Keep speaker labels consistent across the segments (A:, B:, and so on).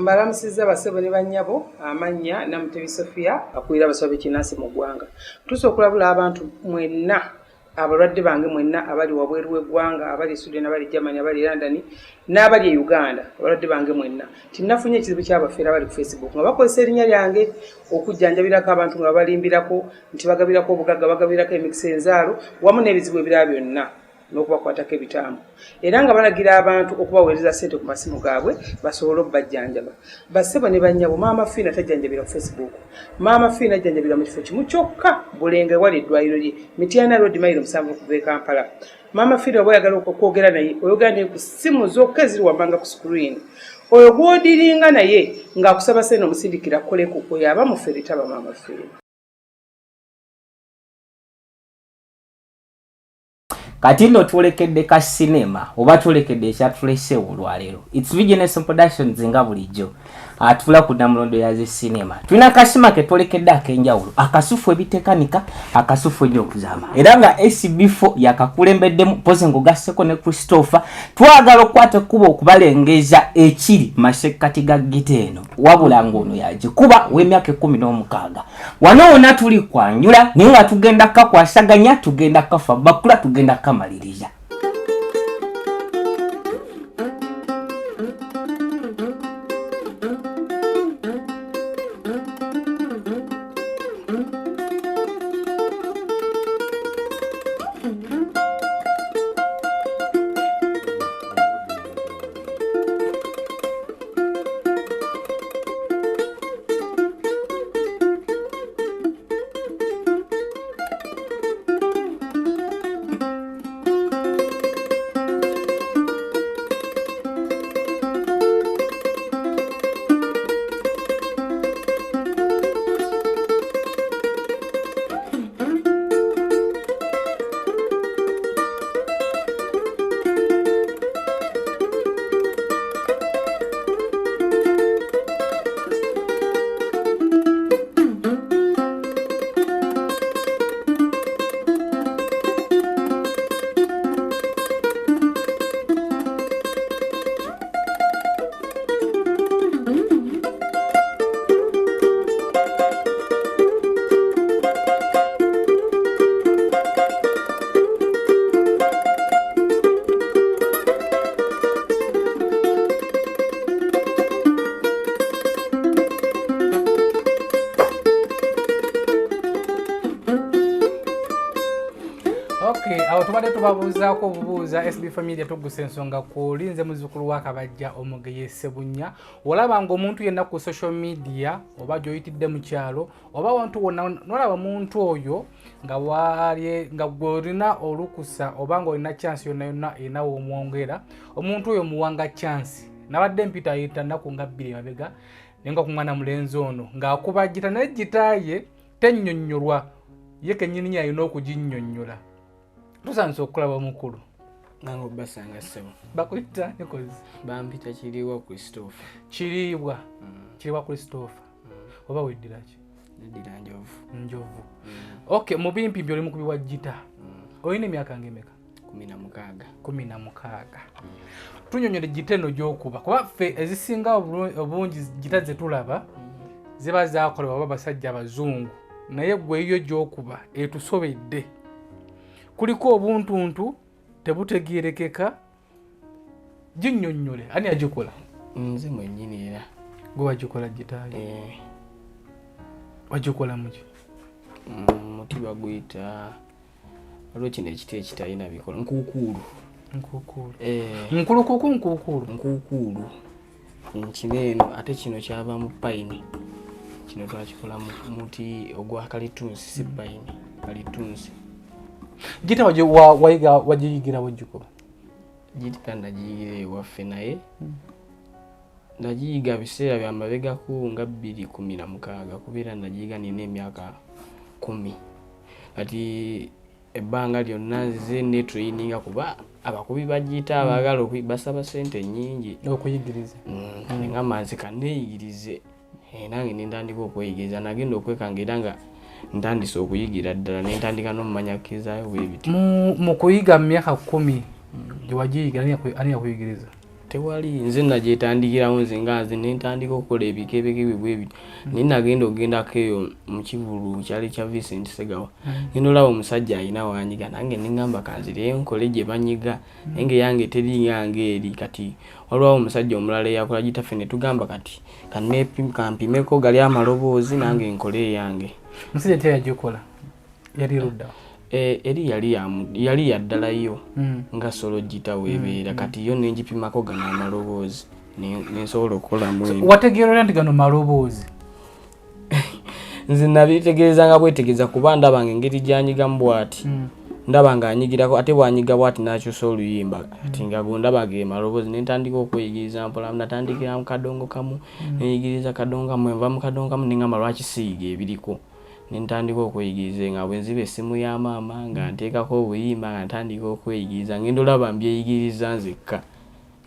A: Mbalamusiza basebo ne bannyabo amanya Namutebi Sofia akulira abasawo b'ekinnansi mu ggwanga. Tusobola okulabula abantu mwenna abalwadde bange mwenna abali wabweru w'eggwanga abali Sweden abali Germany abali London n'abali Uganda abalwadde bange mwenna tinnafunye ekizibu ky'abafeera abali ku Facebook nga bakozesa erinnya lyange okujjanjabirako abantu nga balimbirako nti bagabirako obugagga bagabirako emikisa enzaalo wamu n'ebizibu ebirala byonna n'okubakwatako ebitaamu era nga balagira abantu okubaweereza ssente ku masimu gaabwe basobole obbajjanjaba. Bassebo ne bannyabo maama Fiina tajjanjabira ku Facebook, maama Fiina ajjanjabira mu kifo kimu kyokka Bulenga ewali eddwaliro lye Mityana Road mayiro 7 okuva e Kampala. Maama Fiina oba oyagala okwogera naye oyogera naye ku ssimu zokka eziri wammanga ku screen. Oyo gw'odiringa naye ng'akusaba ssente omusindikira kukoleko oyo aba mufere taba maama Fiina.
B: Kati nno tulekedde ka cinema oba tulekedde ekyatulese olwaleero. It's Vigeness Productions nga bulijjo. Atula ku Namulondo ya zi cinema. Tulina kasima ke tulekedde akenjawulo. Akasufu ebitekanika, akasufu nnyo okuzama. Era nga SB4 yakakulembeddemu poze ngogasseko ne Christopher. Twagala okukwata kuba okubalengeza ekiri masekati ga giteeno. Wabula ngono yaje kuba w'emyaka 16. Wano wonna tuli kwanjula naye nga tugenda kakwasaganya, tugenda kafa bakula, tugenda kamaliriza.
C: Tubabuuzaako obubuuza SB4 Media Tuggussa Enssonga ku linze muzzukulu wa Kabajja Omugeye Ssebunya. Olaba ng'omuntu yenna ku social media oba gy'oyitidde mu kyalo oba wantu wonna nolaba muntu oyo nga waalye nga gw'olina olukusa oba ng'olina chance yonna yonna erina w'omwongera omuntu oyo muwanga chance. Nabadde mpita ayita nnaku nga 2 mabega naye nga ku mwana mulenzi ono ng'akuba gita naye gita ye tennyonnyolwa ye kennyini yalina okuginnyonnyola. Tusanze okulaba mukulu
D: nango basanga sebo
C: bakuyita nikozi
D: bampita kiriwa Christopher
C: kiriwa Christopher oba weddirachi
D: nedira njovu
C: Okay mubimpi byoli mukubi wa gita oyine emyaka ngemeka 16 tunyonyole giteno gyokuba kuba ffe ezisinga obungi gita ze tulaba ziba zakolebwa basajja abazungu naye gwe yo gyokuba etusobedde kuliko obuntuntu tebutegerekeka ginnyonnyole ani agikola
D: nze mwennyini era
C: gwe wagikola gitaali wagikola muki
D: muti baguyita waliwo kino ekiti ekitalina bikola nkukuulu nkino ate kino kyava mu payini kino twakikola muti ogwa kalitunsi si payini kalitunsi.
C: Gita wajiyigira wajjuko
D: gita ndagiyigira ewaffe naye ndagiyiga biseera bya mabegako nga 2016 kubeera ndagiyiga nina emyaka 10 kati ebbanga lyonna nze ne traininga kuba abakubi bagiyita abaagala basaba ssente nnyingi
C: okuyigiriza
D: nga manzi kanneeyigirize nange nentandika okweyigiriza nagenda okwekanga era nga ntandise okuyigira ddala nentandika n'omumanyakizaayo bwebiti
C: mu kuyiga mu myaka 10 gye wagiyigira ani yakuyigiriza
D: tewali nze nagyetandikirawo nze nga nze nentandika okukola ebikebekebe bwebi naye nagenda ogendako eyo mu kivulu kyali kya Vincent Segawa ngenda olaba omusajja alina wanyiga nange neŋŋamba kanzireyo nkole gye banyiga naye nga yange teri yange eri kati waliwo omusajja omulala eyakola gitaffe ne tugamba kati kampimeko gali amaloboozi nange nkole eyange.
C: Musajja teyagikola yali luddawo
D: eri yali yaddalayo nga solo gita webeera kati yo nenjipimako gano amaloboozi nensobola okukolamu
C: wategeera nti gano maloboozi
D: nze nabitegeeza nga bwetegeeza kuba ndaba engeri gyanyigamu bw'ati ndaba ng'anyigirako ate bw'anyiga bw'ati n'akyusa oluyimba ati nga gondaba ge maloboozi nentandika okweyigiriza mpola natandikira mu kadongo kamu neyigiriza kadongo kamu enva mu kadongo kamu neŋŋamba lwaki siiga ebiriko nentandika okweyigiriza nga bwe nziba essimu ya maama nga nteekako obuyimba nga ntandika okweyigiriza ngenda olaba mbyeyigiriza nzekka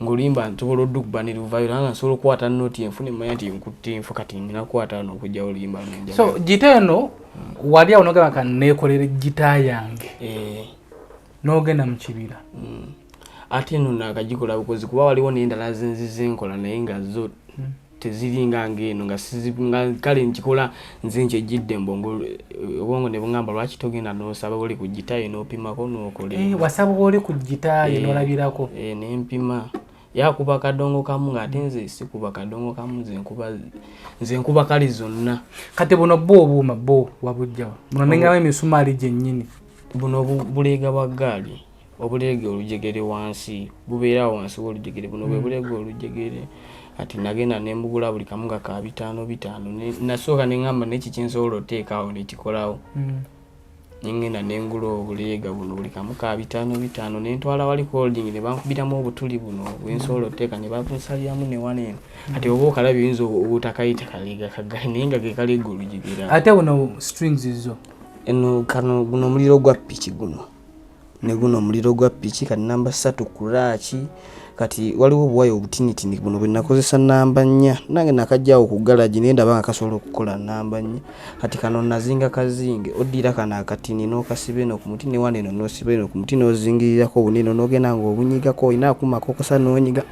D: ng'oluyimba nsobola oddukuba ne luvayo era nga nsobola okukwata noti enfu ne mmanya nti nkutte enfu kati nina kukwata n'okugyawo oluyimba lungi.
C: So gita eno wali awo n'ogamba ka neekolere gita yange n'ogenda mu kibira
D: ate eno naakagikola bukozi kuba waliwo n'endala zenzize nkola naye nga zo teziringa ngeno nga kale nkikola nze nkyejjidde mbongo obwongo ne bungamba lwaki togenda n'osaba oli ku gita ye n'opimako n'okola
C: wasaba oli ku gita ye n'olabirako
D: nempima yakuba kadongo kamu ng'ate nze sikuba kadongo kamu nze nkuba kali zonna.
C: Kati buno bwo obuuma bwo wabujjawa buno nengawo emisumaali gyennyini
D: buno buleega bwa gaali obuleega olujegere wansi bubeera wansi w'olujegere buno bwe buleega olujegere ati nagenda nembugula buli kamu nga ka 5 nasooka neŋŋamba neki kinsobola oteekaawo nekikolawo nengenda nengula obuleega buno buli kamu ka 5 nentwala wali holding ne bankubiramu obutuli buno bwensobola oteeka ne bakunsaliramu ne waneeno ati oba okalabye oyinza obutakayita kaleega kagale naye nga ge kaleega olujegera
C: ate buno strings zo
D: eno kano guno omuliro gwa piki guno ne guno omuliro gwa piki kati namba 3 kulaaki kati waliwo obuwayo obutinitini buno bwe nakozesa namba 4 nange nakajjawo ku galaji naye ndaba nga kasobola okukola namba 4 kati kano nazinga kazinge oddira kana akatini n'okasiba eno ku muti ne wano eno n'osiba eno ku muti n'ozingirirako obunene n'ogenda nga obunyigako olina akumako kosa n'onyiga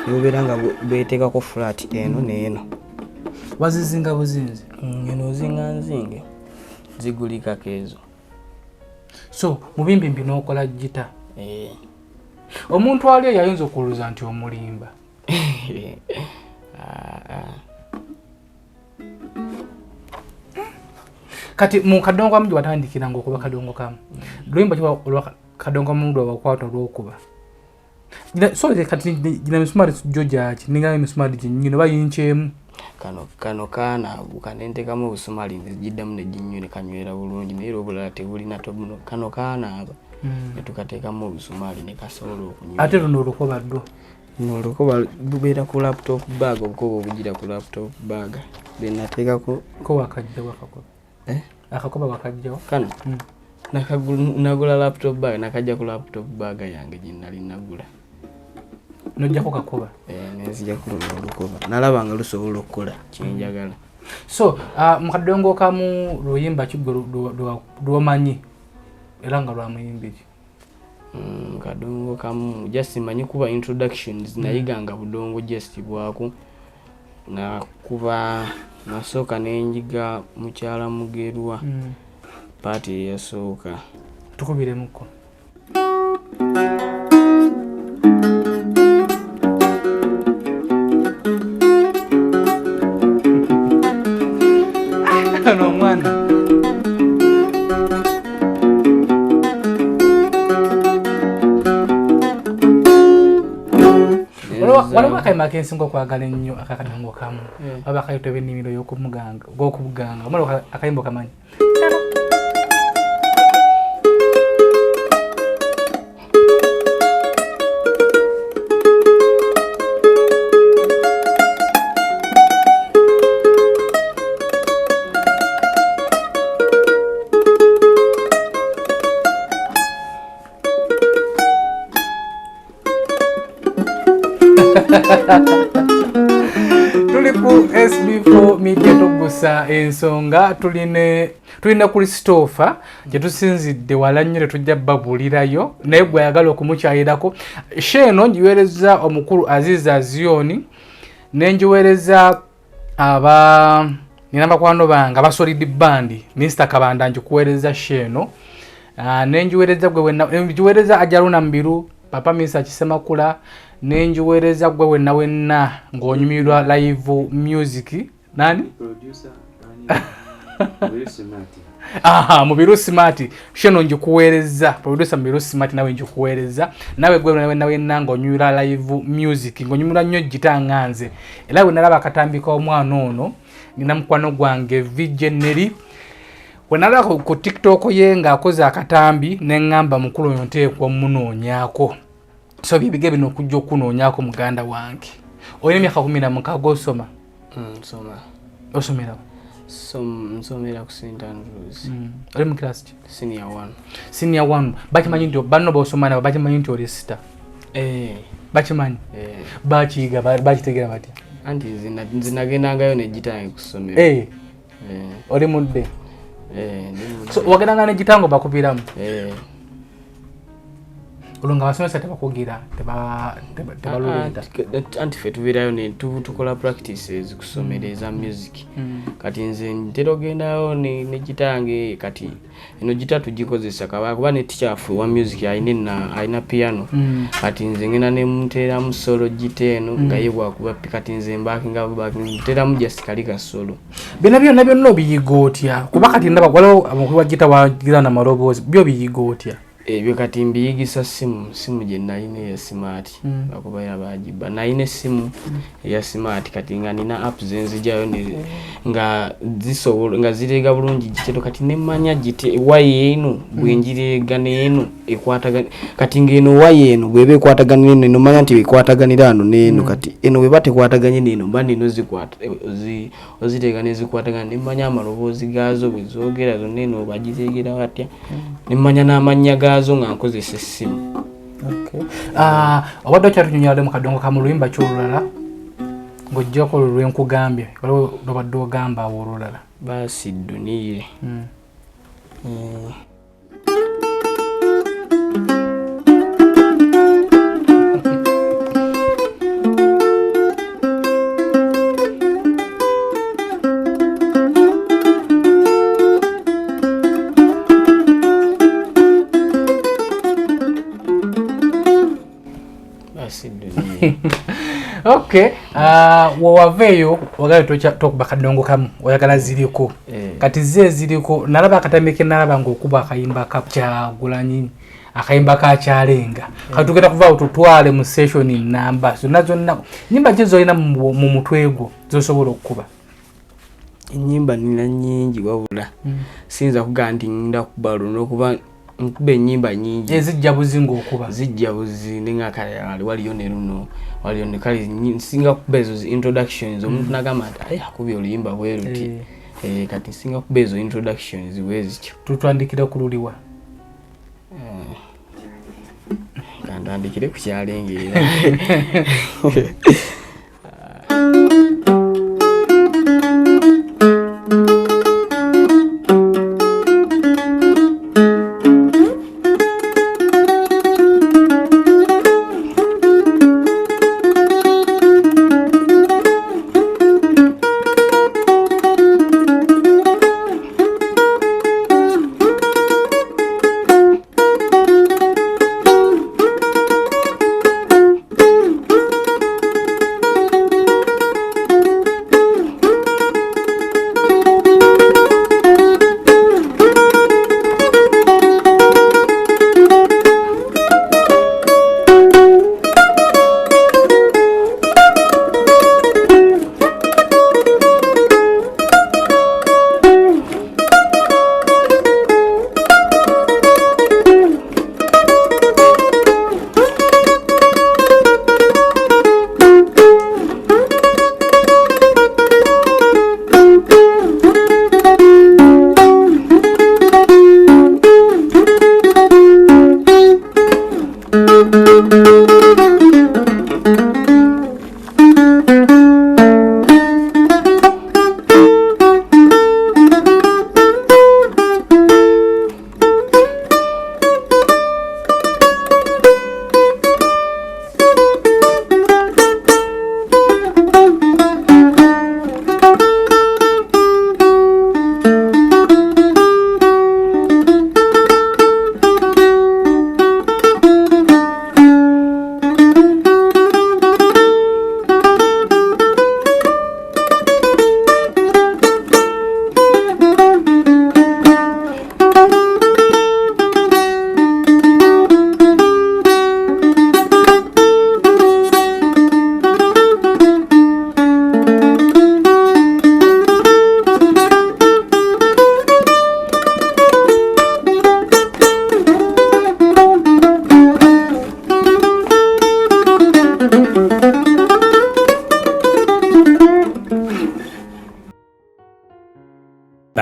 D: ne bubeera nga bweteekako flat eno n'eno.
C: Wazizinga buzinzi
D: eno ozinga nzinge zigulikako ezo.
C: So mubimbimbi n'okola gita omuntu ali yayinza okuluza nti omulimba kati mu kadongo kamu watandikiranga okuba kadongo kamu luyimba kiba olwa kadongo kamu lwabakwata olwokuba so kati gina misumari jo gyaki ninga misumari gyennyini oba yinkyemu
D: kano kaanaabuka nentekamu obusumali nezigiddamu neginnyune kanywera bulungi naye obulala tebulina tobuno kano kaanaaba netukateekamu obusumaali ne kasobola okunywa.
C: Ate luno olukoba ddo
D: olukoba lubeera ku laptop bag obukoba obugira ku laptop bag benateekako
C: ko wakajja wakakoba akakoba wakajjawo
D: kano nagula laptop bag nakajja ku laptop bag yange gye nali nagula
C: nojjako kakoba
D: nenzija ku luno olukoba nalaba nga lusobola okukola kyenjagala.
C: So mu kadongo kamu luyimba kigwe lwomanyi era nga lwamuyimbiki
D: kadongo kamu just manyi kuba introductions nayiganga budongo just bwako nakuba nasooka nenjiga mukyala mugerwa paati eyasooka
C: tukubiremuko no mwana waliwo akayimba akensinga okwagala ennyo akakadongo kamu aba akayitwa eb'ennimiro y'okubuganga omala akayimba okamanyi tuli ku SB4 Media Tuggussa Enssonga tulina Christopher gyetusinzidde wala nnyo tetujja babulirayo naye gwe ayagala okumukyayirako sheeno njiweereza omukulu Aziza Zioni nenjiweereza nina bakwano bange abasolidi bandi Mr. Kabanda njikuweereza sheeno nenjiweereza njiweereza Ajaruna Mbiru Papa Misa Kisemakula nenjiweereza gwe wenna ng'onyumirwa live music nani
E: producer
C: Mubiru Smart sheno njikuweereza producer Mubiru Smart nawe njikuweereza nawe gwe wenna ng'onyumirwa live music ng'onyumirwa nnyo gita nganze era wenalaba akatambika omwana ono nina mukwano gwange Vigeneri wenalaba ku TikTok ye ng'akoze akatambi neŋŋamba mukulu oyo nteekwa munoonyaako so bibige bino okujja okunoonyaako muganda wange olina emyaka 16 osoma osomera
D: nsomera ku St. Andrews
C: oli mu class ki
D: senior 1
C: bakimanyi nti banno bosoma nabo bakimanyi nti oli sita bakimanyi bakiyiga bakitegera batya
D: anti nzinagendangayo negitange ku ssomero
C: oli mudde so wagendanga negitango bakubiramu olunga abasomesa tebakugira tebaluleta
D: anti fe tubeerayo tukola practices ku ssomero eza music kati nze ntera ogendayo negitange kati eno gita tugikozesa kuba ne teacher wa music alina piano kati nze ngenda nemuteeramu solo gita eno nga ye bwakuba kati nze nteeramu jasikalika solo
C: byonna obiyiga otya kuba kati ndaba waliwo amakulu wa gita wagira na maloboozi byo biyiga otya
D: ebyo kati mbiyigisa simu gye nalina eya smart bakubaira bagiba nalina essimu eya smart kati nga nina apps zenzijayo nga zisobola nga zireega bulungi gitero kati nemanya gite wayi eno bwenjireega neeno ekwatagana kati ngeno wayi eno bwebe ekwatagana neeno eno manya nti ekwataganira ano neeno kati eno bwe batekwataganye neeno mbandi no zikwata oziteega nezikwatagana nemanya amaloboozi gaazo bwe zoogera zonna eno bagireegera batya nemanya n'amannya gazo nga nkozesa essimu.
C: Obadde okyatunyonyola mu kadongo ka mu luyimba ky'olulala ng'ojjako lwe nkugambye waliwo lwobadde ogamba awo olulala
D: baasi dduniire
C: Okay, waveyo wagala tokuba kadongo kamu oyagala ziriko kati ziriko nalaba akatambike nalaba ng'okuba akayimba Kyagulanyi akayimba ka Kyalenga kati tugenda kuva tutwale mu session namba zonna nyimba kizo ina mu mutwe gwo zosobola okukuba
D: ennyimba nina nnyingi wabula sinza kugaa nti ngenda kubalo n'okuba nkuba ennyimba nyingi
C: ezijja buzingo okuba
D: zijja buzi nenga kale waliyo ne luno waliyo ne kale singa kuba ezo introductions omuntu nagamba nti akubye oluyimba bweruti kati singa kuba ezo introductions bwezityo
C: tutwandikira kululiwa
D: kandandikire ku Kyalenga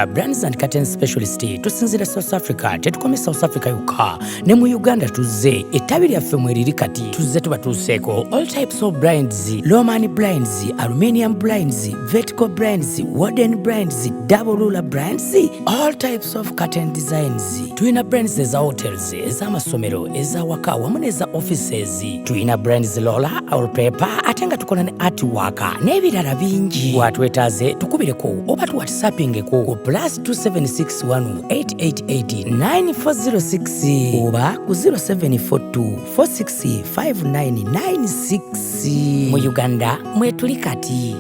E: Africa Brands and Curtain Specialist tusinzira South Africa tetukome South Africa yuka ne mu Uganda tuzze ettabi lyaffe mweriri kati tuzze tubatuuseeko all types of blinds, Roman blinds, aluminium blinds, vertical blinds, wooden blinds, double ruler blinds, all types of curtain designs. Tuina brands eza hotels, eza masomero, eza waka wamu neza offices. Tuina brands roller or paper atenga tukola ne artwork n'ebirala bingi. Watwetaaze tukubireko oba tuwhatsappingeko ku +27618889406 oba ku 0742465996. Mu Uganda mwetuli kati.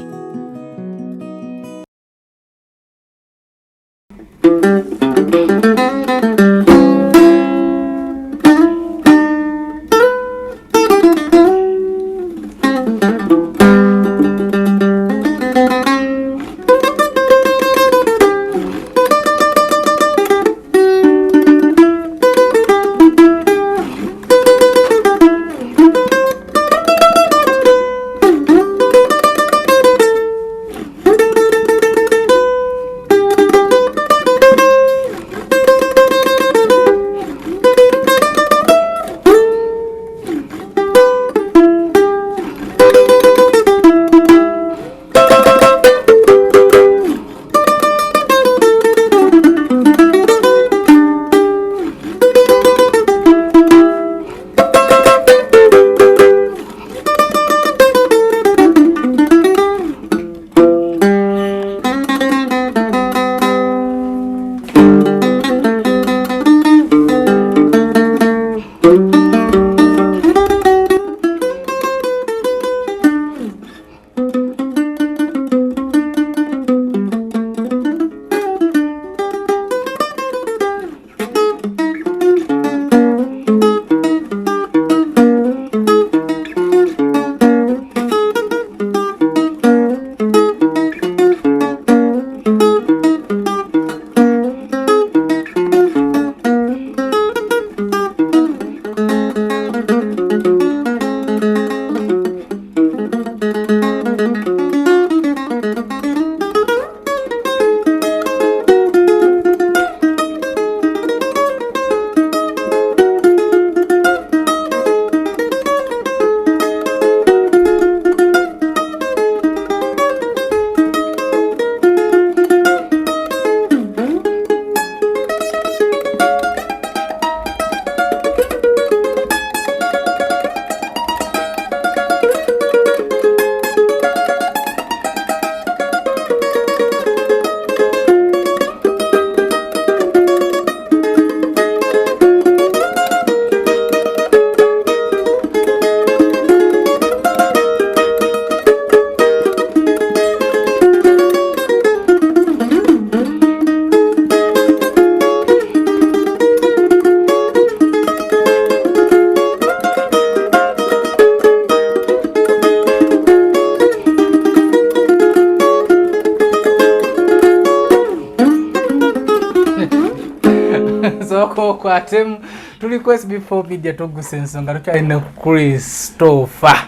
C: Kwatemu tuli ku SB4 Media Tuggussa Enssonga tukyalina Christopher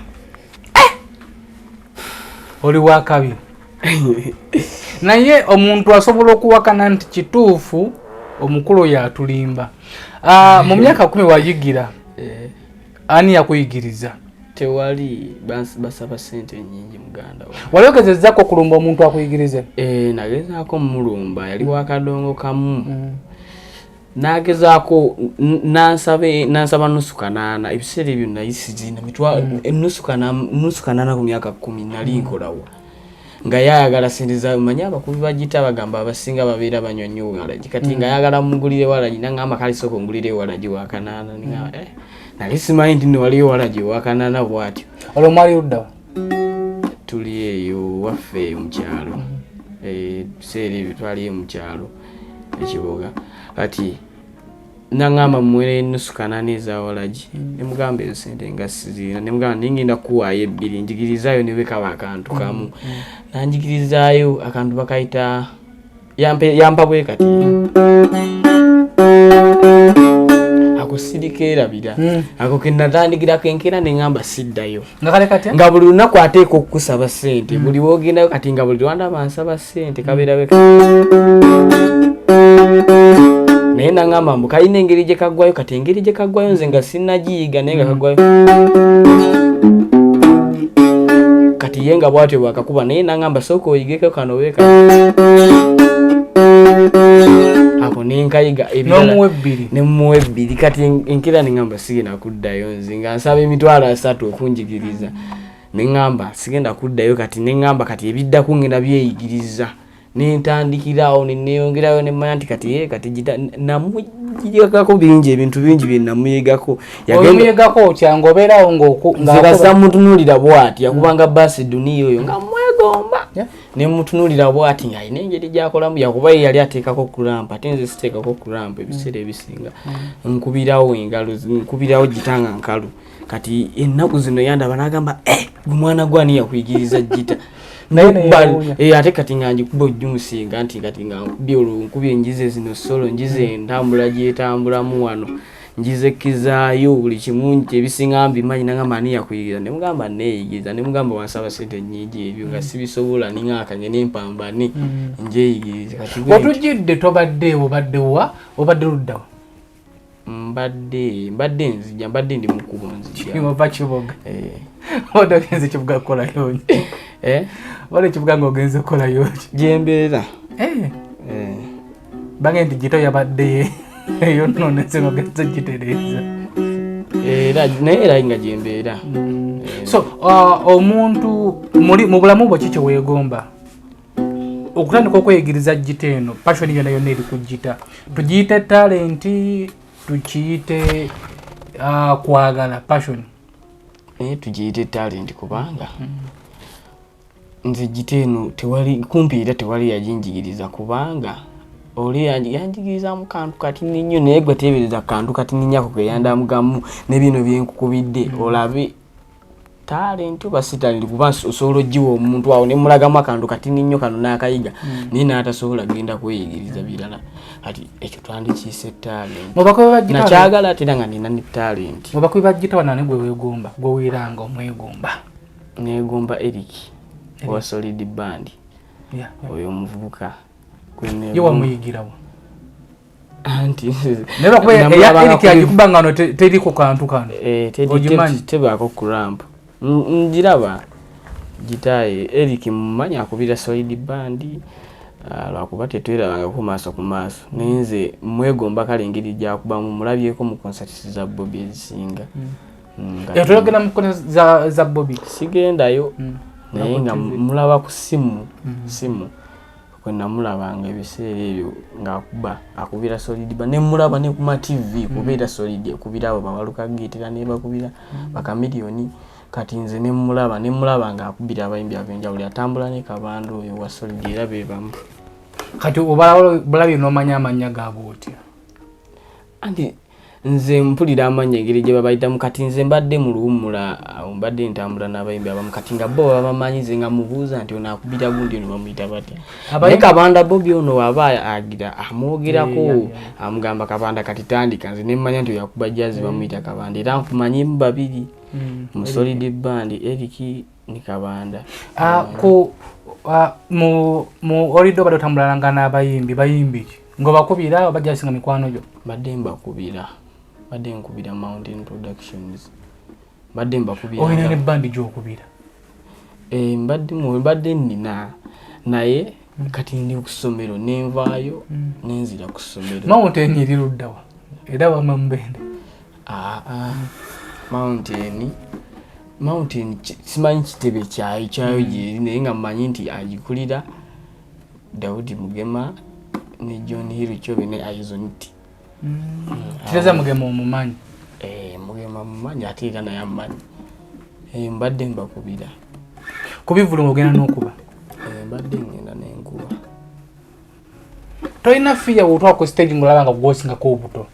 C: oli wakabi naye omuntu asobola okuwakana nti kituufu omukulu yatulimba mu myaka 10 wayigira ani yakuyigiriza
D: tewali basaba sente nyingi muganda
C: waliogezezako kulumba omuntu akuyigirize
D: nagezaako mulumba yali wakadongo kamu nagezaako nansaba nusu kanaana ebiseera ebyo nayisizina mitwa nusu kanaana ku myaka 10 nali nkolawa nga yayagala sente za manya abakubi bagita bagamba abasinga babeera banyonyo walaji kati nga yagala mugulire walaji nangamba kali soko ngulire walaji wa kanaana ninga nali simanyi nti wali walaji wa kanaana bwatyo
C: olwo mwali udda
D: tuli eyo waffe mu kyalo biseera ebyo twali mu kyalo ekiboga kati nangamba mwere nusu kanaana za walaji nemugamba ezo sente nga sizina nemugamba ningenda kuwaayo ebbiri njigirizayo ne beka akantu kamu nanjigirizayo akantu bakaita yampa bwe kati ako sirikeerabira ako kenatandikirako enkeera ne ŋŋamba siddayo
C: nga
D: buli lunaku ateeka okukusaba ssente buli woogendayo kati nga buli lwandaba nsaba ssente kabeerabe naye naŋŋamba mbu kalina engeri gye kaggwayo kati engeri gye kaggwayo nze nga sinnagiyiga naye nga kaggwayo kati ye nga bwatyo bwakakuba naye naŋŋamba sooka oyigeko kano weeka ako nenkayiga nemuwa ebbiri kati enkeera neŋŋamba sigenda kuddayo nze nga nsaba emitwalo 3 okunjigiriza neŋŋamba sigenda kuddayo kati neŋŋamba kati ebiddaku ngenda byeyigiriza nentandikirawo neneyongerayo nemanya nti kati namuyigako bingi ebintu bingi byenamuyigako
C: yagomuyigako kyange obeerawo
D: ngazira mutunulira bwati yakubanga basi duniya oyo nga mwegomba nemutunulira bwati nga alina engeri gyakolamu yakuba yali ateekako kulampa ate nze siteekako kulampa ebiseera ebisinga nkubirawo engalo nkubirawo gitanga nkalu kati ennaku zino yandaba nagamba gwe mwana gwani yakuyigiriza gita ate kati nga njikuba ojjumusinga nti kati nga nkubye olwo enjize zino solo njize entambula gyetambulamu wano njize kizaayo buli kimu ebisinga mbimanyi nagamba ani yakuyigiriza nemugamba neeyigiriza nemugamba wansaba sente nnyingi ebyo nga sibisobola niŋaakanye nempambane njeyigiriza kati
C: otujjidde tobaddeewo baddewa obadde luddawa
D: mbadde nzija mbadde ndi mukubo
C: nzijava kiboga odde ogenze kibuga kukolayo wale kibuga nga ogenze kukolayo
D: gyembeera
C: bange nti gito yabadde eyo nno nenze ogenze gitereeza
D: naye era nga gyembeera
C: so omuntu mu bulamu bwo kiki weegomba okutandika okweyigiriza gita eno passion yonna yonna eri ku gita tugiyite talenti tukiyite kwagala passion
D: tugiyite talent kubanga nze gita eno kumpi era tewali yajinjigiriza kubanga oli yanjigiriza mu kantu kati nnyo naye gwe teebereza kantu kati nnyako keyandamugamu ne bino byenkukubidde olabe talent oba si talent kuba osobola ogiwa omuntu awo ne mulagamu akantu kati nnyo kano n'akayiga naye n'atasobola genda kweyigiriza birala kati ekyo twandikiyise talent nakyagala ate era nga nina ne talent
C: mu bakubi ba gita wanane gwe weegomba gwe weeranga omwegomba
D: neegomba Eric owa Solid Band oyo omuvubuka
C: yo wamuyigirawo
D: anti
C: neba kuba Eric agikuba ngano teriko kantu kano
D: tebaako kurampa njiraba gitaye Eric mumanya akubira Solid Band lwakuba tetwerabanga ku maaso ku maaso nenze mwegomba kale engeri gyakubamu mulabyeko mu concerts za Bobby ezisinga
C: yatulagena mu concerts za Bobby
D: sigendayo naye nga mulaba ku simu kwenamulabanga ebiseera ebyo ng'akuba akubira Solid Band ne mulaba ne ku ma TV kubeera Solid ekubira abo bawaluka geetera ne bakubira bakamiliyoni kati nze ne mulaba ng'akubira abayimbi ab'enjawulo atambula ne Kabanda oyo wa Solid era bebamu
C: kati obulabye n'omanya amannya gaabo otya
D: anti nze mpulira amanya engeri gye babayitamu kati nze mbadde mu luwummula mbadde ntambula n'abayimbi abamu kati nga bo babamanyize nga mubuuza nti ono akubira gundi ono bamuyita batya naye Kabanda Bobby ono aba agira amwogerako amugamba Kabanda kati tandika nze ne mmanya nti oyo akuba jazz bamuyita Kabanda era nkumanyimu babiri mu Solid Band Eric ne Kabanda
C: mu olido badde otambulanga n'abayimbi ngo bakubira bajja singa mikwano gyo
D: badde nkubira Mountain Productions badde mbakubira
C: oyina ne bandi gy'okubira
D: mbadde nina naye kati ndi ku ssomero nenvaayo nenzira ku ssomero
C: Mountain eri luddawa era wamambende
D: Mountain simanyi kitebe kyayo gyeri naye nga mmanyi nti agikulira Daudi Mugema ne John Hill Chobe ne Aizoniti
C: kireza Mugema omumanyi
D: Mugema mumanyi ate era naye amanyi mbadde mbakubira
C: kubivulu ogenda n'okuba
D: mbadde ngenda n'enkuba
C: tolina fiya wotwala ku stage ng'olaba nga gwosingako obuto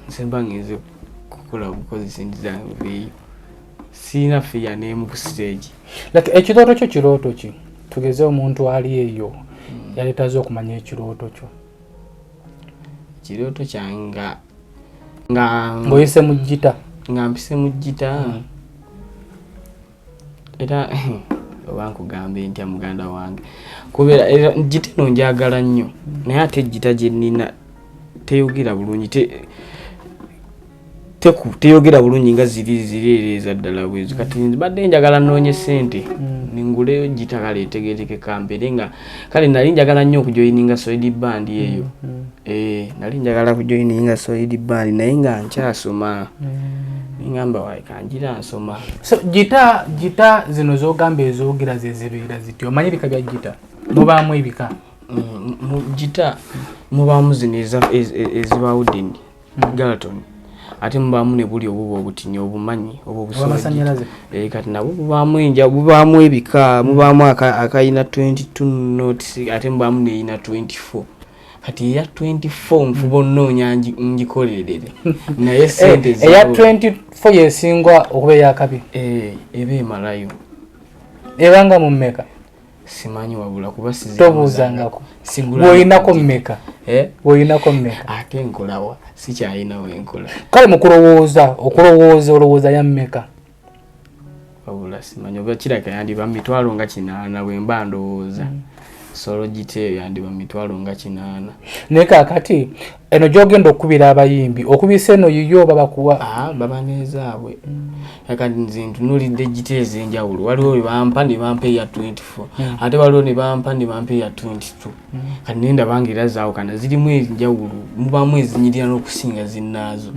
D: nsemba ngenze kukola bukozi sente zange veeyo siina fiya n'emu ku stage
C: ekirooto kyo kirooto ki tugeze omuntu ali eyo yaleetaze okumanya ekirooto kyo
D: kirooto kyange
C: ng'oyise mu gita
D: nga mpise mu gita era oba nkugambe ntya muganda wange kubeera era gita eno njagala nnyo naye ate gita gye nnina teyogera bulungi teyogera bulungi nga ziri eza ddala bwezi kati mbadde njagala nnoonye ssente ninguleyo gita kale etegeerekeka mbere nga kale nali njagala nnyo okujoyininga solid band eyo nali njagala kujoyininga solid band naye nga nkyasoma ngamba wayi kanjira nsoma
C: so gita zino zogamba ezoogera zezibeera ziti omanyi ebika bya gita mubaamu ebika
D: mu gita mubaamu zino ezibawudini galaton ate mubaamu ne buli obuba obutinya obumanyi
C: obusomasannyalaze
D: kati nabwo bubaamu ebika mubaamu akayina 22 notes ate mubaamu neyina 24 kati eya 24 nfuba nnoonya ngikolerere naye sente
C: eya 24 yesingwa okuba eyakabi
D: eba emalayo
C: ebanga mu mmeka
D: simanyi wabula kuba
C: tobuuzangako bw'oyinako mmeka bw'oyinako mmeka
D: ate nkolawa sikyayinawo enkola
C: kale mu kulowooza olowooza ya mmeka
D: wabula simanyi oba kiraka yandiba mitwalo nga 8 bwe mba ndowooza solo gite yandiba mitwalo nga 8
C: naye kaakati eno gy'ogenda okubira abayimbi okubisa eno yiyo babakuwa
D: baba nezaabwe yakati nze ntunuulidde gite ez'enjawulo waliwo ne bampa eya 24 ate waliwo ne bampa eya 22 kati nenda bange era zaawukana zirimu enjawulo mubaamu ezinyirira n'okusinga zinnaazo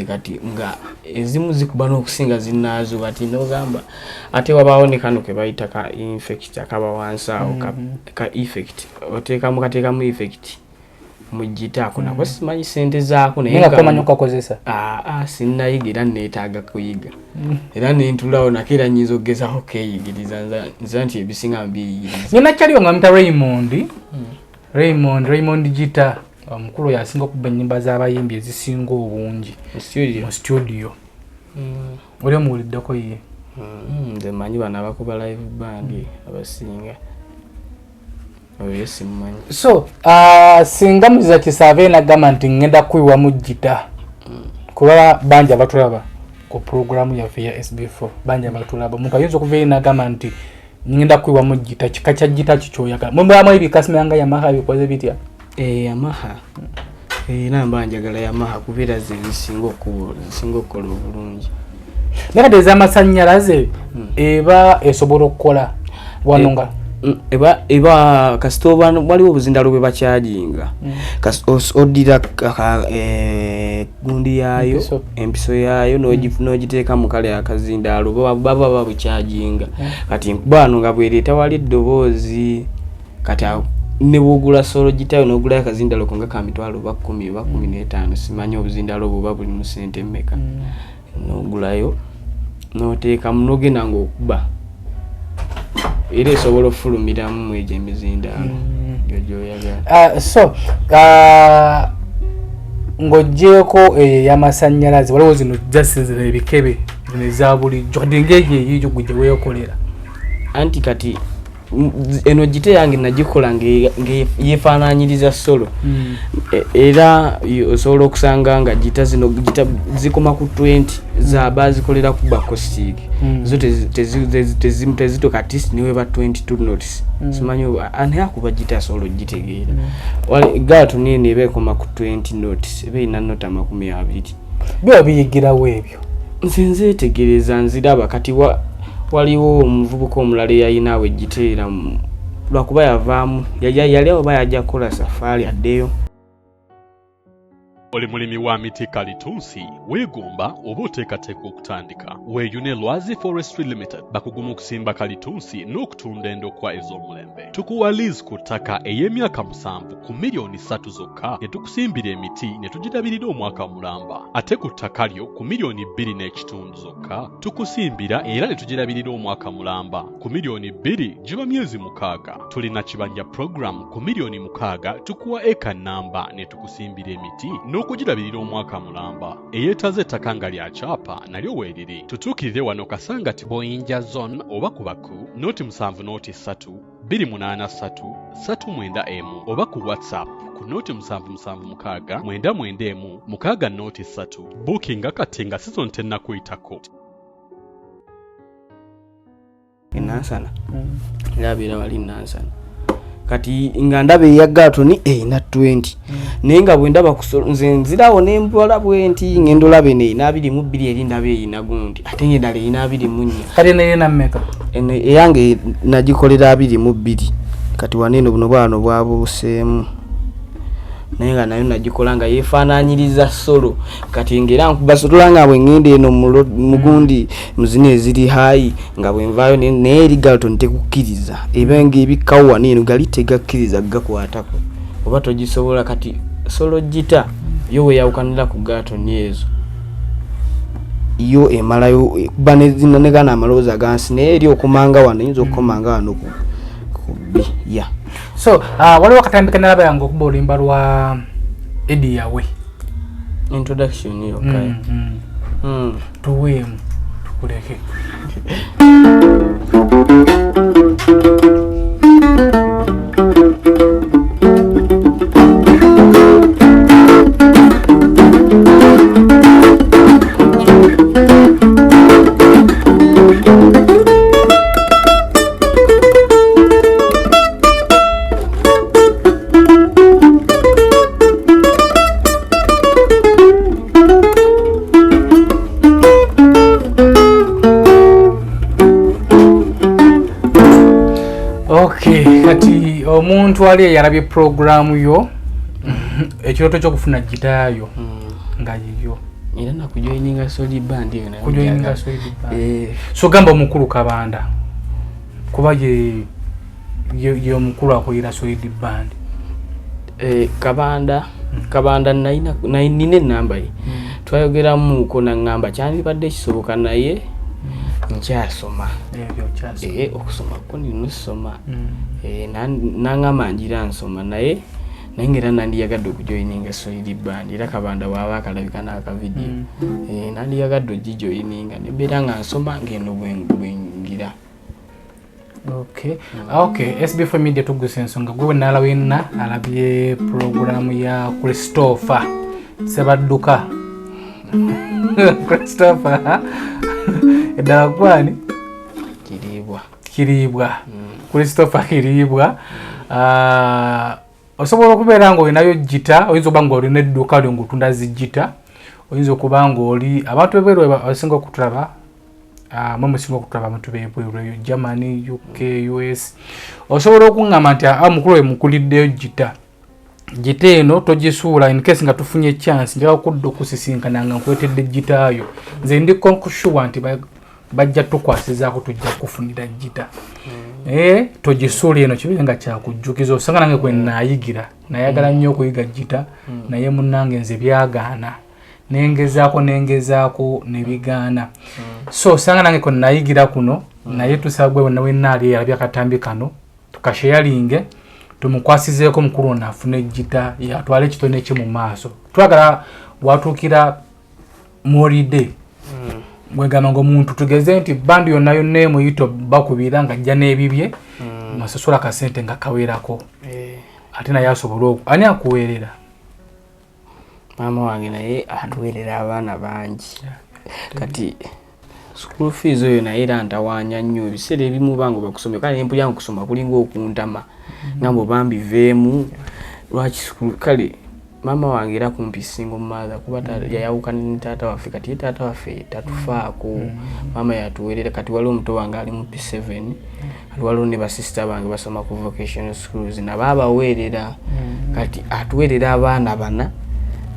D: kati nga ezimu zikuba n'okusinga zinnaazo kati nogamba ate wabaawo ne kano ke bayita ka infect akaba wansi awo ka effect kateekamu effect mu gita ako nako simanyi sente zaako naye
C: nga komanyi okakozesa
D: sinnayiga era neetaaga kuyiga era nentulawo nako era nyinza okugezako keeyigiriza nza nti ebisinga mbiyigiriza
C: nyina kyaliwo nga mita Raymond gita omukulu yasinga okuba ennyimba z'abayimbi ezisinga obungi mu studio oli omuwuliddeko ye
D: nze manyi bano abakuba live band abasinga oyo simanyi
C: so singa muziza kisave nagamba nti ngenda kuyiwa mu gita kuba banja batulaba ku programu yaffe ya SB4 banja batulaba mukayinza okuva nagamba nti ngenda kuyiwa mu gita kika kya gita kikyoyagala mubaamu ebikasimanga Yamaha bikoze bitya
D: Yamaha namba njagala Yamaha kubeera zisinga okukola obulungi
C: nakati ez'amasannyalaze eba esobola okukola wano nga
D: eba kasita waliwo obuzindalo bwe bakyajinga oddira gundi yaayo empiso yaayo n'ogiteeka mu kale akazindaalo baba babukyajinga kati nkuba wano nga bwereeta wali eddoboozi kati ne bwogula solo gitayo n'ogulayo akazindalo ko nga ka mitwalo oba 10 oba 15 simanyi obuzindalo bwoba buli mu ssente mmeka n'ogulayo n'oteeka munogenda ng'okuba era esobola okufulumiramu egyo emizindaalo gyoyagala
C: so ng'oggyeko ey'amasannyalaze waliwo zino zasizira ebikebe zino eza bulijjo kati ng'egyo eyiyo gwe gye weekolera
D: anti kati eno gite yange nagikola yefaananyiriza solo era osobola okusanga nga gita zino zikoma ku 20 zaba zikolera ku acoustic zo tezito kati niwe ba 22 notes simanyi ani akuba gita solo gitegeera gato nini ebekoma ku 20 notes ebe ina nota 20
C: byo biyigirawo ebyo
D: nze tegereza nziraba kati waliwo omuvubuka omulala eyayinaawe giteera lwakuba yavaamu yali oba yajja kukola safaari addeyo
F: oli mulimi wa miti kalitunsi weegomba oba oteekateeka okutandika weeyune Lwazi Forestry Limited bakugumu okusimba kalitunsi n'okutunda endokwa ez'omulembe tukuwa liizi ku ttaka ey'emyaka 7 ku miliyoni 3 zokka ne tukusimbira emiti ne tugirabirira omwaka mulamba ate ku ttaka lyo ku miliyoni 2.5 zokka tukusimbira era ne tugirabirira omwaka mulamba ku miliyoni 2 giba myezi 6 tulina kibanja program ku miliyoni 6 tukuwa eka namba ne tukusimbira emiti n'okugirabirira omwaka mulamba eyeetaze ettaka nga lya kyapa nalyo weeriri tutuukirire wano Kasangati Boyinja Zone oba ku Baku noti 7 noti 3 283 390 oba ku WhatsApp ku noti 776 991 mukaaga noti 3. Bookinga kati nga season tennakuyitako.
D: Enansana labira wali nansana kati nga ndabe ya gatoni na 20 nenga bwe ndaba nze nzirawo nembwala bwenti ngendo labe ne 22 eri ndabe ina gundi ate ngedale ina 24
C: kati ne na mmeka
D: eyange nagikolera 22 kati waneno buno bwano bwabuseemu nenga nayo nagikola nga yefaananyiriza solo kati ngera nkubasotola nga bwe ngende eno mugundi muzine eziri hayi nga bwe nvayo neeri Galton tekukkiriza ebenge ebikawa neno gali tegakkiriza gakwatako oba togisobola kati solo gita yo we yawukanira ku Galton yezo iyo emalayo banezina negana amalooza gansi neeri okumanga wano yinza okukomanga wano ku ya
C: so waliwo akatambika nalaba yange okuba olimba lwa edi yawe
D: introduction yo kai
C: tuweemu tukuleke kati omuntu ali yarabye programu yo ekiroto ky'okufuna gitaayo nga yiyo
D: era nakujoininga solid band yo nayo
C: kujoininga solid band so gamba omukulu Kabanda kuba ye omukulu akoyira solid band Kabanda nine namba ye twayogera muko na ngamba cyane badde kisoboka naye nkyasoma okusoma ko ninusoma nangama njira nsoma naye nengera nandiyagadde okujoininga solid band era Kabanda waba akalabika n'aka video nandiyagadde ogijoininga nebeera nga nsoma ngendo bwengira. Okay, SB4 Media Tuggussa Enssonga gwe nalawina alabye programu ya Christopher Sebadduka Christopher edala kwani Kiribwa Christopher Kiribwa osobola okubeera nga olinayo gita oyinza okuba nga olina edduuka lyo ng'otunda zigita oyinza okuba nga oli abantu bebeeru abasinga okutulaba musinga okutulaba abantu beebweru Germany, UK, US osobola okuŋŋamba nti mukulu we mukuliddeyo gita eno togisuula in case nga tufunye chance njala okudda okusisinkana nga nkwetedde gitaayo nze ndi konkushuwa nti bajja tukwasizaako tujja kufunira gita togisuula eno kibeere nga kyakujjukiza osanga nange kwe naayigira nayagala nnyo okuyiga gita naye munnange nze byagaana nengezaako nebigaana so osanga nange kwe nayigira kuno naye tusaba gwe nawe naali yalabye akatambi kano tukasheyalinge tumukwasizeeko mukulu ono afune gita yatwala ekitone kye mu maaso twagala watuukira moride mwegamba ng'omuntu tugeze nti bandi yonna yonna emuyito bakubira nga ajja n'ebibye masasula kasente nga kaweerako ate naye asobola ani akuweerera maama wange naye atuweerera abaana bangi kati school fees oyo naye era ntawaanya nnyo ebiseera ebimu banga bakusomera kale empulira nkusoma kulinga okuntama ngambo bambiveemu lwaki kale mama wange era kumpi single mother kuba yayawukana ne taata waffe kati taata waffe tatufaako mama yatuweerera kati waliwo omuto wange ali mu P7 waliwo ne basista bange basoma ku vocational schools nabo abaweerera kati atuweerera abaana bana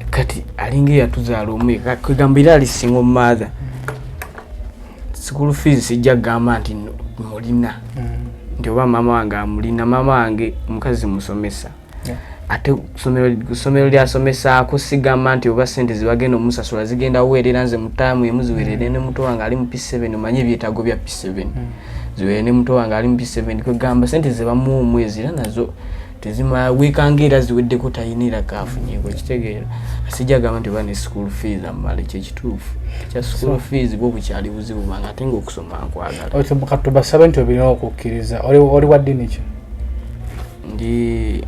C: kati alinga yatuzaala omwe kwegambira ali single mother school fees sijja gamba nti mulina nti oba mama wange amulina mama wange mukazi musomesa ate kusomero lyasomesaako sigamba nti oba sente zibagenda omusasula zigenda weerera nze mutaamu emuziweerere ne muto wange ali mu P7 omanye ebyetaago bya P7 ziweerere ne muto wange ali mu P7 kwegamba sente zebamu omwezi era nazo tezima wekangira ziweddeko tayinira kafunyeeko kitegeera sijja gamba nti oba ne school fees amala kyekituufu kya school fees bwo bukyali buzibu banga ate ng'okusoma nkwagala oyo mukatubasaba nti obirina okukkiriza oli wa ddini ki
D: Ndi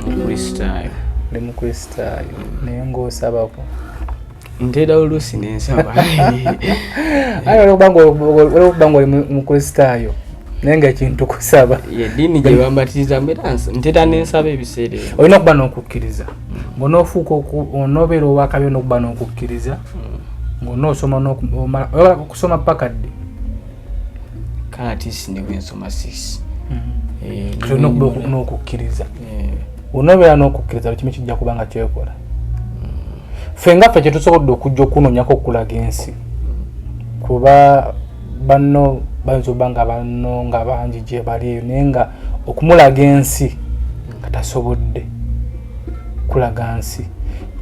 D: mukristayo.
C: Ndi mukristayo naye ng'osabapo.
D: Ntera oluusi n'ensaba.
C: Ayo olw'okuba ng'oli mukristayo naye ng'ekintu kusaba.
D: Eddiini gye bambatiriza ntera n'ensaba ebiseera ebyo.
C: Olina okuba n'okukkiriza ng'onoofuuka onoobeera owakabi n'okuba n'okukkiriza ng'onoosoma okusoma paka ddi.
D: Kale ati sine bwensoma 6.
C: Tulina okuba n'okukkiriza. Onoobeera n'okukkiriza kimu kijja kuba nga kyekola. Ffe ngaffe kye tusobodde okujja okunoonyako okulaga ensi kuba banno bayinza okuba nga banno nga bangi gye bali naye nga okumulaga ensi nga tasobodde kulaga nsi.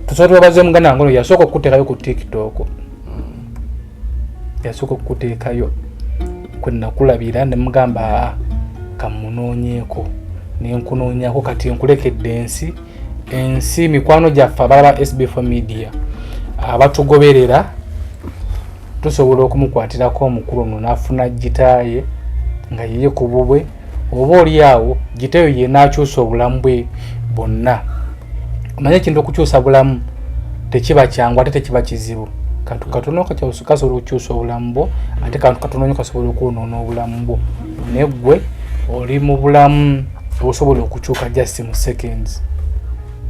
C: Tusobola tubaze omuganda wange ono yasooka okukuteekayo ku TikTok. Yasooka okukuteekayo kwe nakulabira ne mugamba kamunoonyeeko ne nkunoonyako kati nkulekedde ensi mikwano gyaffe abalaba SB4 Media abatugoberera tusobola okumukwatirako omukulu ono n'afuna gitaaye nga yeye ku bubwe oba oli awo gitayo ye n'akyusa obulamu bwe bonna. Omanye ekintu okukyusa bulamu tekiba kyangu ate tekiba kizibu. Kantu katono kasobola okukyusa obulamu bwo ate kantu katono kasobola okwonoona obulamu bwo. Naye ggwe oli mu bulamu osobola okukyuka just mu seconds.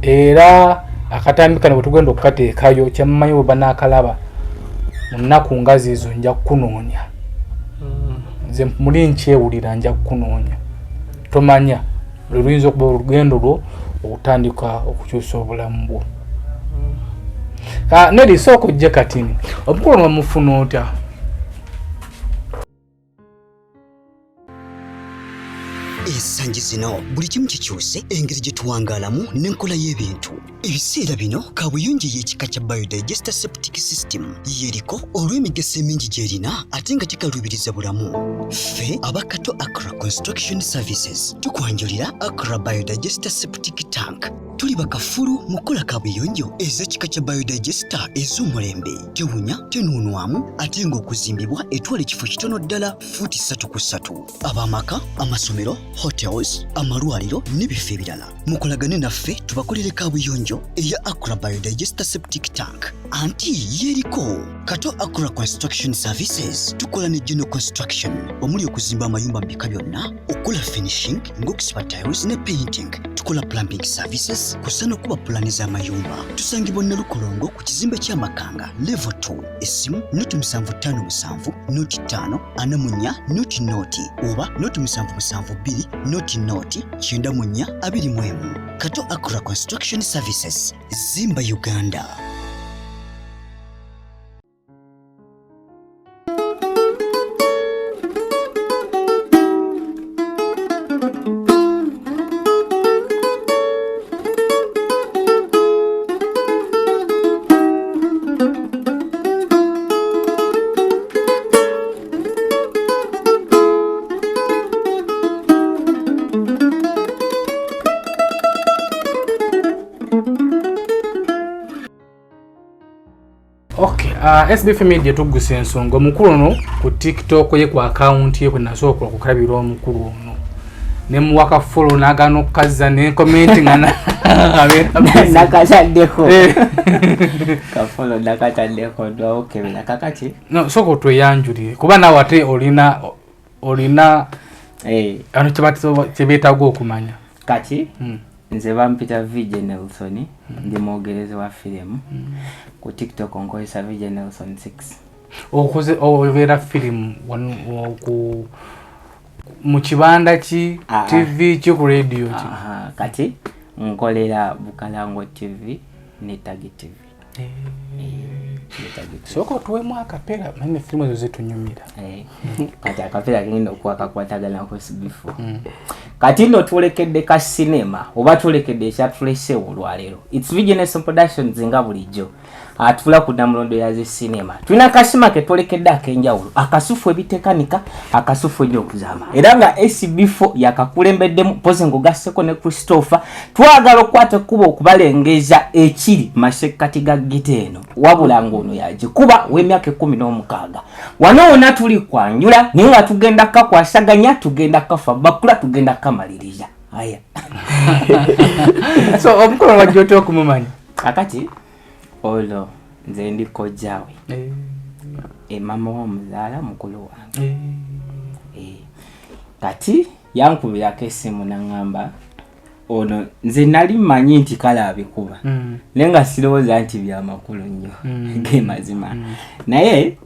C: Era akatambi kano bwe tugenda okukateekayo kyammanyi bwe banaakalaba mu nnaku nga ziizo nja kukunoonya. Nze muli nkyewulira nja kukunoonya. Tomanya lwe luyinza okuba olugendo lwo okutandika okukyusa obulamu bwo. Neri sooka ojje katini omukulu nomufuna otya?
G: Ensangi zino buli kimu kikyuse engeri gye tuwangaalamu n'enkola y'ebintu. Ebiseera bino kaabuyonjo y'ekika kya biodigester septic system yeriko olw'emigaso emingi gy'erina ate nga kikalubiriza bulamu. Ffe abakato Accra Construction Services tukwanjulira Accra Biodigester Septic Tank. Tuli bakafulu mu kukola kaabuyonjo ez'ekika kya biodigester ez'omulembe. Tewunya tenuunwamu ate ng'okuzimbibwa etwala ekifo kitono ddala fuuti 3 ku 3. Ab'amaka, amasomero, hotels, amalwaliro n'ebifo ebirala. Mukolagane naffe tubakolere kaabuyonjo eya Accra Biodigester Septic Tank. Anti yeriko Kato Accra Construction Services tukola ne general construction omuli okuzimba amayumba mu bika byonna, okukola finishing ng'okusiba tiles ne painting. Tukola plumbing services kusana okuba pulani z'amayumba. Tusangibwa Nalukolongo ku kizimbe ky'Amakanga level 2 essimu noti 757 noti 5 anamunya noti noti oba noti 772 noti 921. Kato Accra Construction Services, Zimba, Uganda.
C: SB4 Media Tuggussa Enssonga omukulu ono ku TikTok ye ku account ye kwe nasooka okukalabira omukulu ono ne muwaka follow n'agaana okukazza ne commenting
B: nakataddeko kafollow nakataddeko dwawokebera kakati
C: no soko tweyanjulire kuba nawe ate olina ano kyebeetaaga okumanya
B: kati nze bampita VJ Nelson ndi mwogerezi wa firimu ku TikTok nkozesa VJ Nelson 6
C: obeera firimu mu kibanda ki TV ki ku radio ki
B: kati nkolera Bukalango TV ne Tagi TV
C: soko tuwemu akapera mane firimu ezo zetunyumira
B: kati akapera kengenda okwakakwatagana ku SB4 kati nno tulekedde ka cinema oba tulekedde ekyatulese olwaleero It's Vigeness Productions nga bulijjo atula ku namulondo ya zi cinema tulina kasima ke tulekedde akenjawulo akasufu ebitekanika akasufu ennyo okuzama era nga SB4 yakakulembeddemu poze ngogasseko ne Christopher twagala okukwata kuba okubalengeza ekiri masekati ga gite eno wabula ngono yagikuba w'emyaka 16 wano wonna tuli kwanjula naye nga tugenda kakwasaganya tugenda kafa bakula tugenda kamaliriza aya
C: so omukolo wajjote okumumanya
B: akati olwo nze ndi kojjawe mama wa muzaala mukulu wange kati yankubirako essimu naŋŋamba ono nze nali mmanyi nti kale abikuba naye nga sirowooza nti byamakulu nnyo ge mazima naye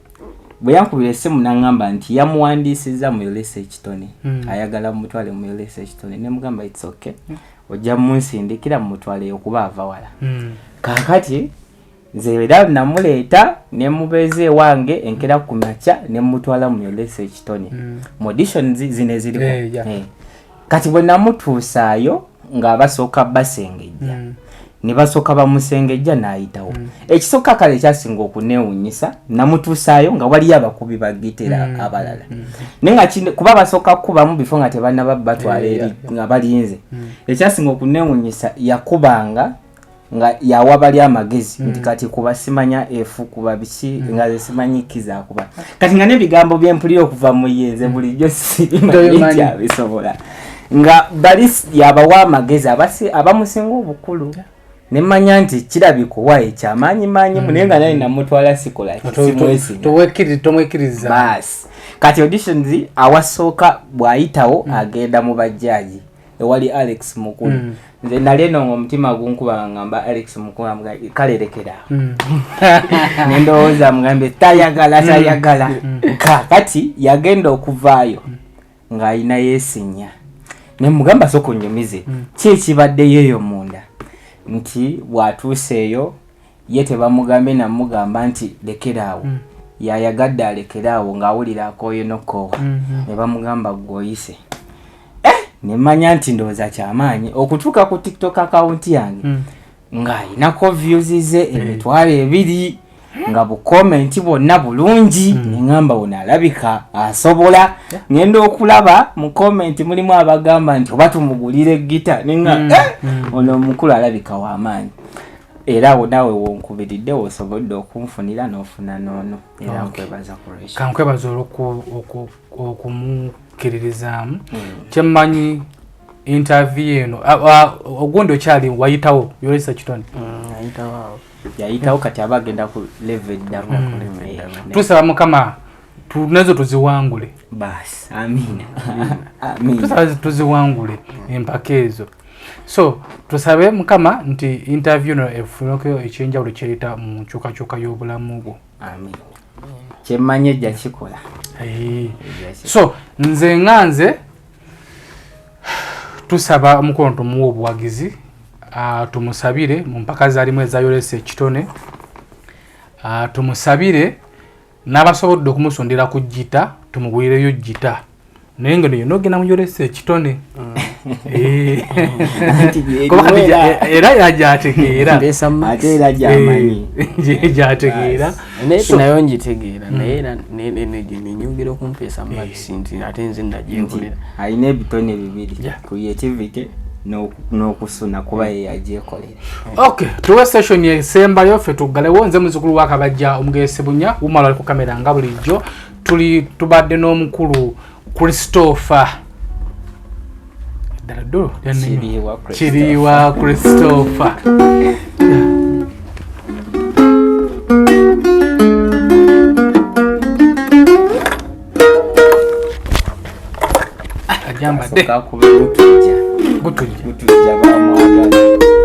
B: bwe yankubira essimu naŋŋamba nti yamuwandiisizza muyolesa ekitone ayagala mumutwale muyolesa ekitone ne mugamba it's okay ojja munsindikira mumutwale okuba ava wala kaakati nze era namuleeta ne mubeeze wange enkera ku makya ne mutwala muyolesa ekitone mu auditions zino eziriko kati bwe namutuusaayo ng'abasooka basengejja ne basooka bamusengejja n'ayitawo ekisooka kale kyasinga okuneewunyisa namutuusaayo nga waliyo abakubi bagitera abalala naye nga kuba basooka kubamu bifo nga tebannaba batwala eri nga balinze ekyasinga okuneewunyisa yakubanga nga yawa bali amagezi nti kati kuba simanya efu kuba biki nga ze simanyi kiza kuba kati nga n'ebigambo byempulira okuva mu yenze bulijjo simanyi abisobola nga bali yabawa amagezi abamusinga obukulu nemanya nti kirabikuwa ekyamaanyi maanyi naye nga nali namutwala sikola
C: tomwekiriza
B: basi kati auditions awasooka bw'ayitawo agenda mu bajjaaji ewali Alex Mukulu nze nali eno omutima gunkuba ngamba Alex Mukulu kale lekera nendowooza mugambe tayagala kati yagenda okuvaayo ng'alina yeesinya ne mugamba soko onyumize ki ekibaddeyo eyo munda nti bw'atuuseeyo ye tebamugambe namugamba nti lekeraawo yayagadde alekeraawo ng'awulira akooye nokoowa ne bamugamba gwoyise nemanya nti ndowooza kyamaanyi okutuuka ku TikTok account yange ng'alinako views ze emitwalo 2 nga bukomenti bwonna bulungi neŋŋamba ono alabika asobola ngenda okulaba mu komenti mulimu abagamba nti oba tumugulire gita neŋŋamba ono omukulu alabika w'amaanyi era awo naawe wonkubiridde wosobodde okunfunira n'ofuna noono era nkwebaza kuresha
C: kankwebaza okumukkiririzaamu kyemmanyi interview eno ogundi okyali wayitawo yolesa kitone
B: yayitawo kati aba agenda ku level ddamu
C: tusaba mukama tunezo tuziwangule
B: basi amina
C: tusaba tuziwangule empaka ezo so tusabe mukama nti interview no efuneko ekyenjawulo kyereta mu nkyukakyuka y'obulamu bwo
B: amina kyemmanye ejja kikola
C: so nze nganze tusaba omukono tumuwa obuwagizi tumusabire mu mpaka zalimu ezayolesa ekitone tumusabire n'abasobodde okumusondera ku jita tumugwireyo jita naye nga nayo nogenda muyolesa ekitone era yajategeera jategeera
D: nayo njitegeera naye nenyongera okumpeesa magisi nti ate nze najekolera
B: alina ebitone 2 creativity n'okusuna kuba yeyagyekolera
C: okay tuwe session yesembayo ffe tuggalewo nze muzukulu wakabajja omugese bunya umala ali ku kamera nga bulijjo tubadde n'omukulu Christopher Dalado Chiriwa Christopher ajamba de
B: gutujja bamwagala